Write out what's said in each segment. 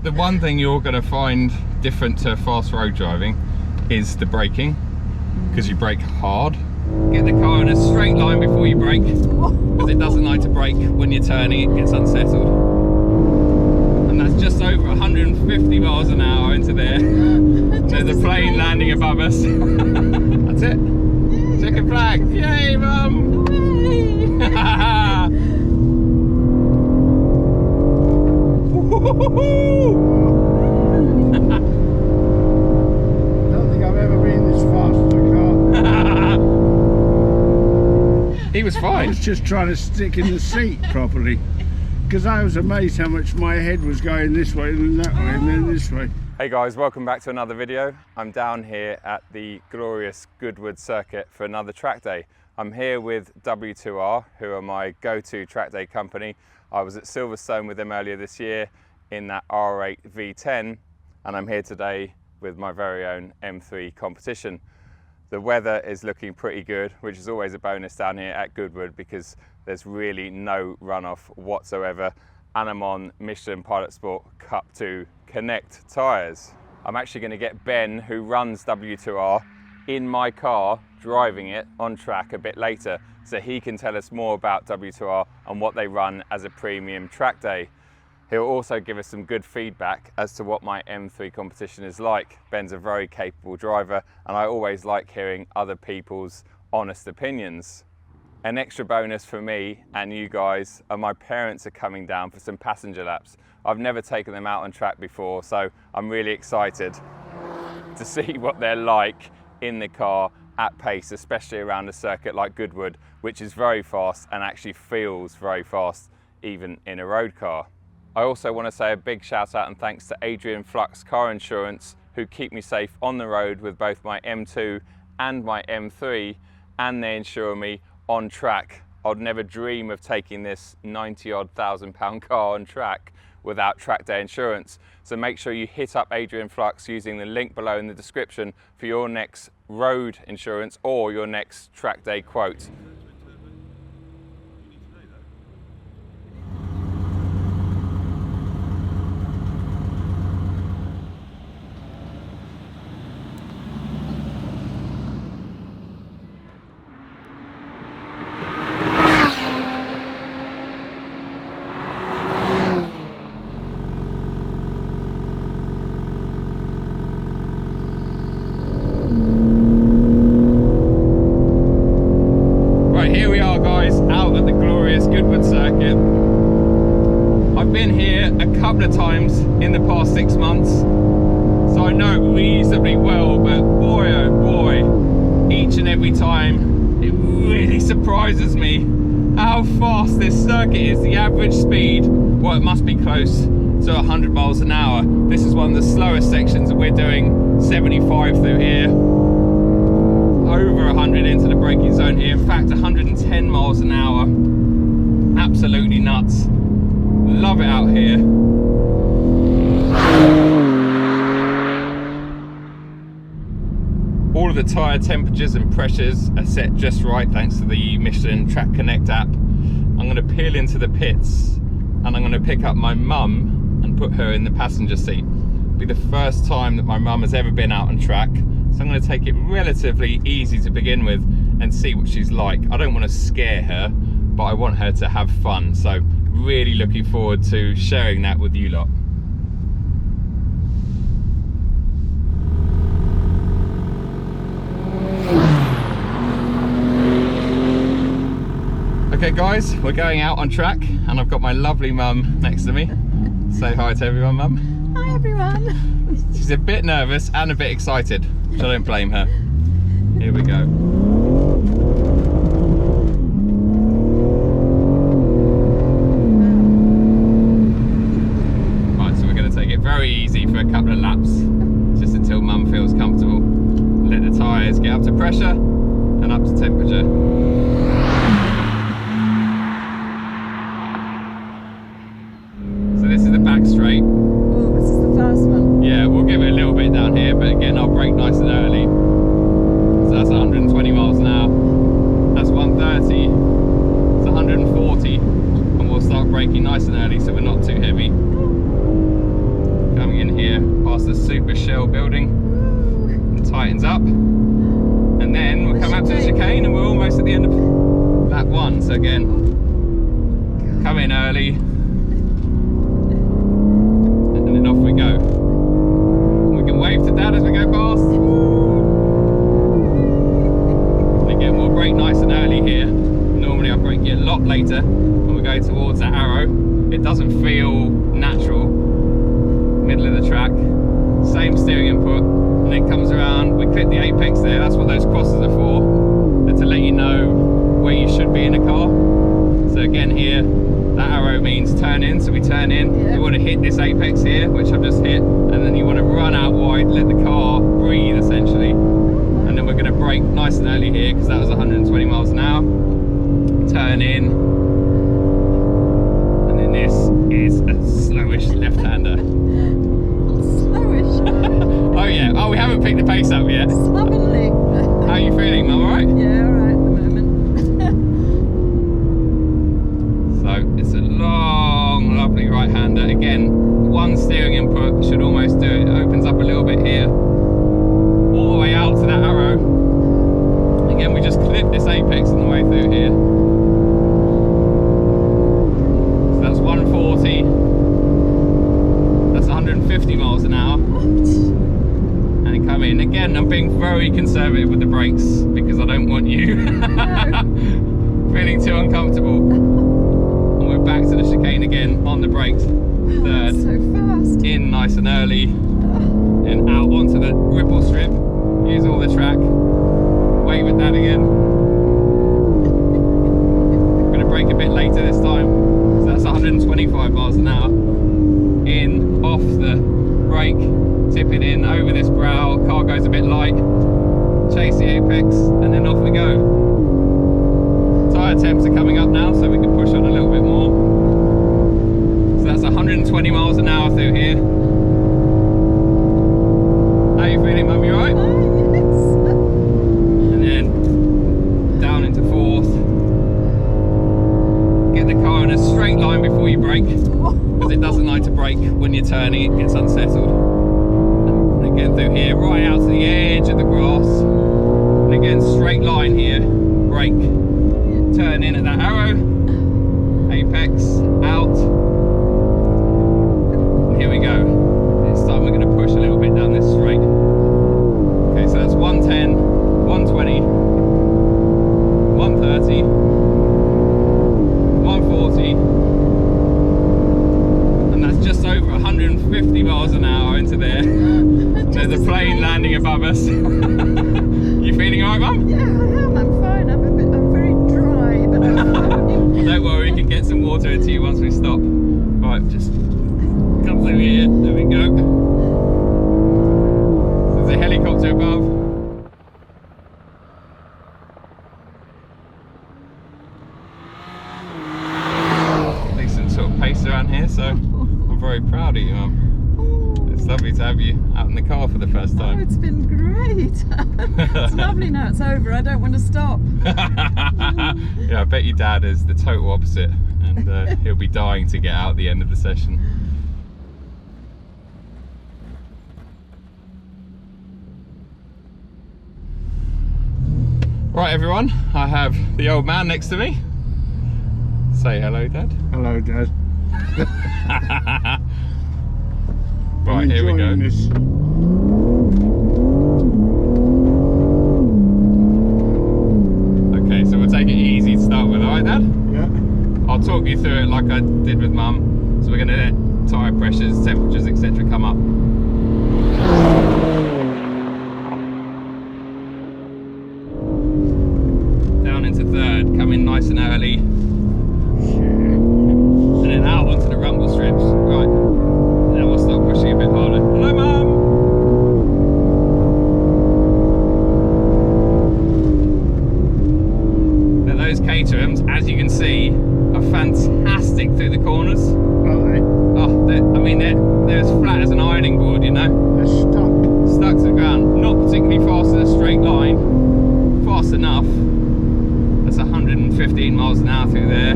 The one thing you're going to find different to fast road driving is the braking, because you brake hard. Get the car in a straight line before you brake, because it doesn't like to brake when you're turning, it gets unsettled. And that's just over 150 miles an hour into there. There's a plane landing above us. That's it. Chicken flag. Yay, Mum! Don't think I've ever been this fast in a car. He was I fine. was just trying to stick in the seat properly, because I was amazed how much my head was going this way and then that way and then this way. Hey guys, welcome back to another video. I'm down here at the glorious Goodwood circuit for another track day. I'm here with W2R, who are my go-to track day company. I was at Silverstone with them earlier this year in that R8 V10, and I'm here today with my very own M3 competition. The weather is looking pretty good, which is always a bonus down here at Goodwood because there's really no runoff whatsoever, and I'm on Michelin Pilot Sport Cup 2 Connect tyres. I'm actually going to get Ben, who runs W2R, in my car driving it on track a bit later, so he can tell us more about W2R and what they run as a premium track day. He'll also give us some good feedback as to what my M3 competition is like. Ben's a very capable driver, and I always like hearing other people's honest opinions. An extra bonus for me and you guys are my parents are coming down for some passenger laps. I've never taken them out on track before, so I'm really excited to see what they're like in the car at pace, especially around a circuit like Goodwood, which is very fast and actually feels very fast even in a road car. I also want to say a big shout out and thanks to Adrian Flux Car Insurance, who keep me safe on the road with both my M2 and my M3, and they insure me on track. I'd never dream of taking this 90-odd thousand pound car on track without track day insurance. So make sure you hit up Adrian Flux using the link below in the description for your next road insurance or your next track day quote. Here we are guys, out at the glorious Goodwood circuit. I've been here a couple of times in the past 6 months, so I know it reasonably well, but boy oh boy, each and every time it really surprises me how fast this circuit is. The average speed, well, it must be close to 100 miles an hour. This is one of the slowest sections that we're doing 75 through here. Over 100 into the braking zone here, in fact 110 miles an hour. Absolutely nuts. Love it out here. All of the tyre temperatures and pressures are set just right thanks to the Michelin Track Connect app. I'm going to peel into the pits and I'm going to pick up my mum and put her in the passenger seat. It'll be the first time that my mum has ever been out on track. So I'm going to take it relatively easy to begin with and see what she's like. I don't want to scare her, but I want her to have fun. So really looking forward to sharing that with you lot. Okay guys, we're going out on track and I've got my lovely mum next to me. Say hi to everyone, Mum. Hi everyone. She's a bit nervous and a bit excited. I don't blame her. Here we go. Right, so we're going to take it very easy for a couple of laps, just until Mum feels comfortable. Let the tyres get up to pressure and up to temperature. So this is the back straight. Oh, this is the first one. Yeah, we'll give it a little bit down here, but again, I'll brake nice and early. So that's 120 miles an hour. That's 130. It's 140. And we'll start braking nice and early so we're not too heavy. past the super shell building. It tightens up. And then we'll come up to the chicane and we're almost at the end of lap 1. So again, come in early. And then off we go. We can wave to Dad as we go past. And again, we'll brake nice and early here. Normally I brake you a lot later when we go towards that arrow. It doesn't feel natural. Middle of the track, same steering input, and it comes around, we clip the apex there. That's what those crosses are for. They're to let you know where you should be in a car. So again here, that arrow means turn in, so we turn in. You want to hit this apex here, which I've just hit, and then you want to run out wide, let the car breathe essentially. And then we're going to brake nice and early here, because that was 120 miles an hour. Turn in. And then this is a slowish left-hander. Slowish. Oh yeah, oh we haven't picked the pace up yet. Slovenly. How are you feeling, Mum, alright? Yeah, alright at the moment. So it's a long, lovely right-hander. Again, one steering input should almost do it. It opens up a little bit here, all the way out to that arrow. Again, we just clip this apex on the way through here. So that's 140. That's 150 miles an hour. And then come in. Again, I'm being very conservative with the brakes because I don't want you feeling too uncomfortable. And we're back to the chicane again on the brakes. Third. So fast. In nice and early. And out onto the ripple strip. Use all the track. Wave at that again. I'm going to brake a bit later this time. So that's 125 miles an hour. In, off the brake, tip it in over this brow, car goes a bit light, chase the apex, and then off we go. Tyre temps are coming up now, so we can push on a little bit more. So that's 120 miles an hour through here. How are you feeling, Mum? You alright? And then down into fourth. Get the car in a straight line before you brake, because it doesn't like to brake when you're turning, it gets unsettled. And again through here, right out to the edge of the grass. And again, straight line here, brake, turn in at that arrow, apex, out. And here we go. This time we're going to push a little bit down this straight. Okay, so that's 110, 120, 130, 140. Just over 150 miles an hour into there. There's a plane landing above us. You feeling alright, Mum? Yeah, I am. I'm fine. I'm very dry, but I'm fine. Well, don't worry, we can get some water into you once we stop. Right, just come through here. There we go. There's a helicopter above. Decent sort of pace around here, so I'm very proud of you, Mum. It's lovely to have you out in the car for the first time. Oh, it's been great. It's lovely now it's over. I don't want to stop. Yeah, I bet your dad is the total opposite, and he'll be dying to get out at the end of the session. Right, everyone, I have the old man next to me. Say hello, Dad. Hello, Dad. Right, here we go. This. Okay, so we'll take it easy to start with, alright, Dad? Yeah. I'll talk you through it like I did with Mum. So we're going to let tyre pressures, temperatures, etc. come up. Down into third, come in nice and early. And then out onto the rumble strips. Right, now we'll start pushing a bit harder. Hello, Mum! Now those Caterhams, as you can see, are fantastic through the corners. Are they? Oh, I mean, they're as flat as an ironing board, you know? They're stuck. Stuck to the ground. Not particularly fast in a straight line. Fast enough. That's 115 miles an hour through there.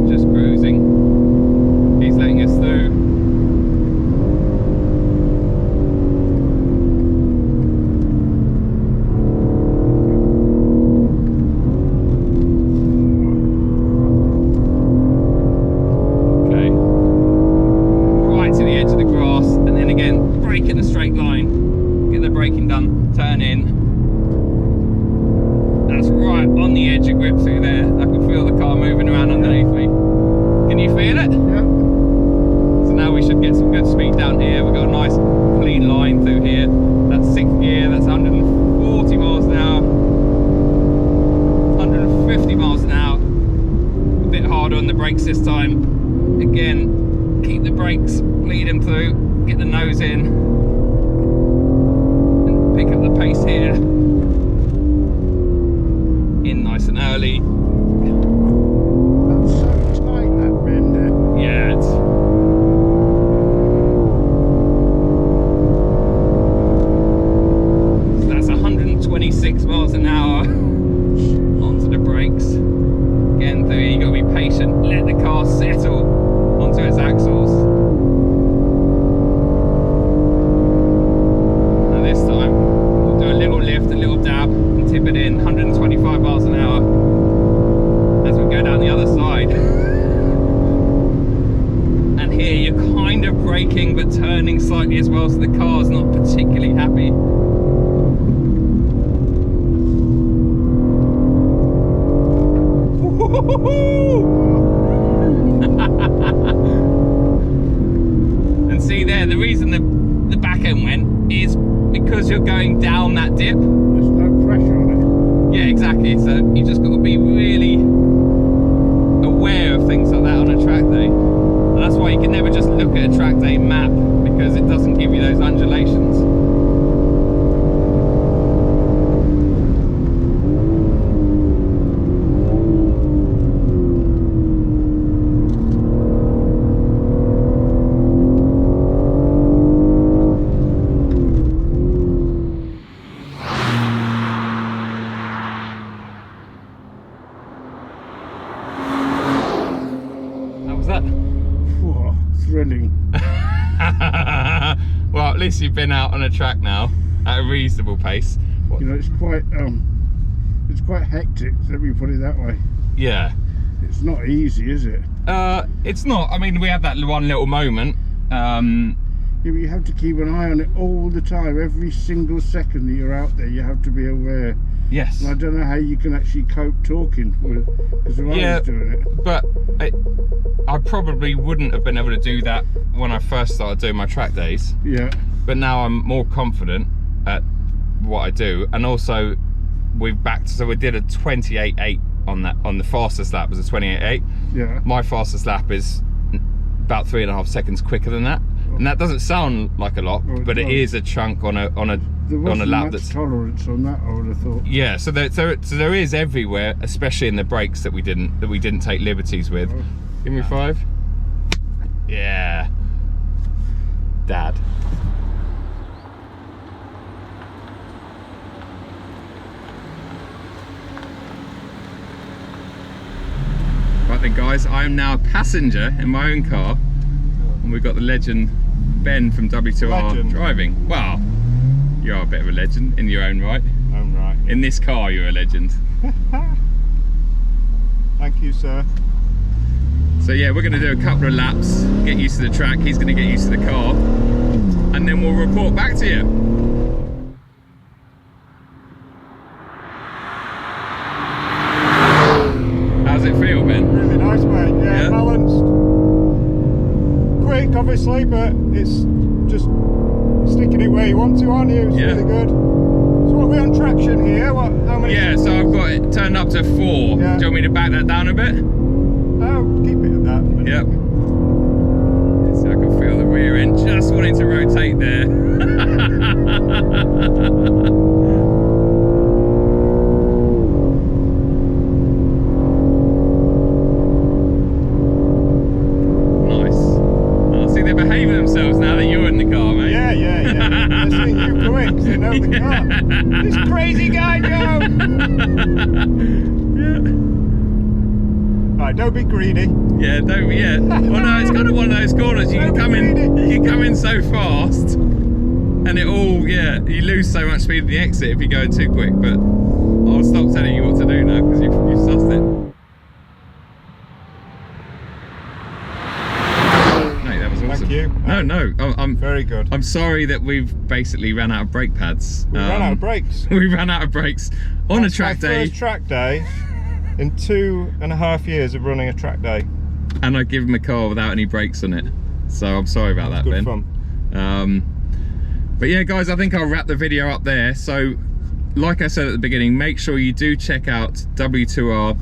Just cruising. He's letting us through. again, brake in a straight line, get the braking done, turn in. That's right on the edge of grip through there. I can feel the car moving around underneath me. Can you feel it? Yeah. So now we should get some good speed down here. We've got a nice clean line through here. That's 6th gear, that's 140 miles an hour. 150 miles an hour. A bit harder on the brakes this time. Again, keep the brakes, bleed them through, get the nose in, and pick up the pace here. In nice and early. That's so tight, that bender. Yeah, it's... So that's 126 miles an hour onto the brakes. Again, through here, you got to be patient, let the car settle onto its axles. And this time, we'll do a little lift, a little dab, and tip it in 125 miles an hour as we go down the other side. And here, you're kind of braking but turning slightly as well, so the car's not particularly happy. And see there, the reason the back end went is because you're going down that dip. There's no pressure on it. Yeah, exactly. So you just got to be really aware of things like that on a track day. And that's why you can never just look at a track day map, because it doesn't give you those undulations. Whoa, thrilling. Well, at least you've been out on a track now at a reasonable pace. You know, it's quite hectic, let me put it that way. Yeah. It's not easy, is it? It's not. I mean, we had that one little moment. Yeah, but you have to keep an eye on it all the time. Every single second that you're out there, you have to be aware. Yes. And I don't know how you can actually cope talking because I was doing it. But I probably wouldn't have been able to do that when I first started doing my track days. Yeah. But now I'm more confident at what I do, and also we've backed. So we did a 28.8 on that. On the fastest lap was a 28.8. Yeah. My fastest lap is about 3.5 seconds quicker than that, and that doesn't sound like a lot, but it is a chunk on a There wasn't lap much that's tolerance on that, I would have thought. yeah. So there is everywhere, especially in the brakes that we didn't take liberties with. Oh. Give me 5. Yeah, Dad. Right then, guys, I am now a passenger in my own car, and we've got the legend Ben from W2R Legend. driving. Wow, you are a bit of a legend in your own right. I'm right. In this car, you're a legend. Thank you, sir. So yeah, we're going to do a couple of laps, get used to the track. He's going to get used to the car, and then we'll report back to you. How's it feel, Ben? Really nice, mate. Yeah, Yeah? balanced. Quick, obviously, but it's just sticking it where you want to, aren't you? It's Yeah. really good. So what are we on traction here? What? How many? Yeah, so I've got it turned up to 4. Yeah. Do you want me to back that down a bit? Oh, keep it at that. Yep. So I can feel the rear end just wanting to rotate there. Nice. Oh, see, they're behaving themselves now that you're in the car, mate. Yeah. They're seeing you coming 'cause they know the car. This crazy guy, Joe! Yeah. Right, don't be greedy. Yeah, don't we? Yeah. Well, no, it's kind of one of those corners. You can come in so fast, and it all, yeah, you lose so much speed at the exit if you're going too quick. But I'll stop telling you what to do now because you've sussed it. Mate, that was awesome. Thank you. No, No. I'm Very good. I'm sorry that we've basically ran out of brake pads. We ran out of brakes. We ran out of brakes on That's a track my day. first track day in 2.5 years of running a track day. And I give him a car without any brakes on it. So I'm sorry about that, Good Ben. fun. But yeah, guys, I think I'll wrap the video up there. So, like I said at the beginning, make sure you do check out W2R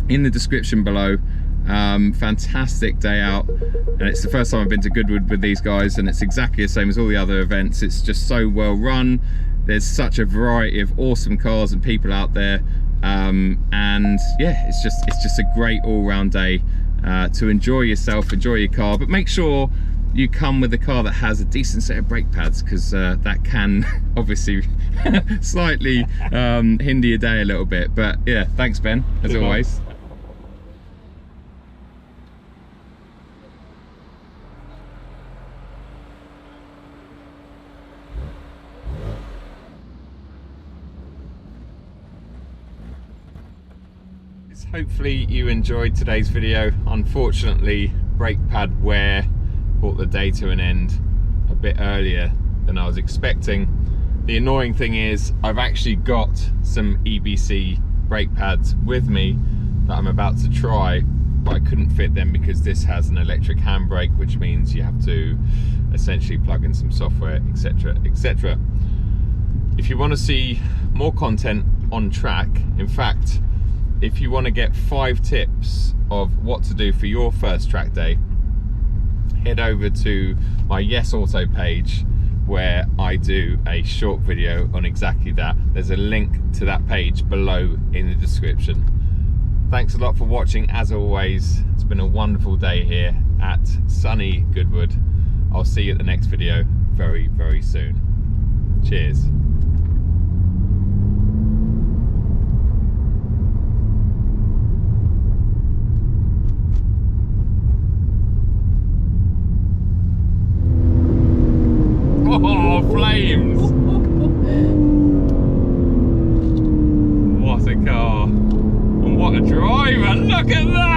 in the description below. Fantastic day out, and it's the first time I've been to Goodwood with these guys, and it's exactly the same as all the other events. It's just so well run. There's such a variety of awesome cars and people out there, and yeah, it's just a great all-round day to enjoy yourself, enjoy your car, but make sure you come with a car that has a decent set of brake pads, because that can obviously slightly hinder your day a little bit. But yeah, thanks Ben, as Good always. Hopefully you enjoyed today's video. Unfortunately, brake pad wear brought the day to an end a bit earlier than I was expecting. The annoying thing is I've actually got some EBC brake pads with me that I'm about to try, but I couldn't fit them because this has an electric handbrake, which means you have to essentially plug in some software, etc, etc. If you want to see more content on track, in fact, if you want to get 5 tips of what to do for your first track day, head over to my Yes Auto page, where I do a short video on exactly that. There's a link to that page below in the description. Thanks a lot for watching. As always, it's been a wonderful day here at sunny Goodwood. I'll see you at the next video very, very soon. Cheers. Oh, flames! What a car. And what a driver, look at that!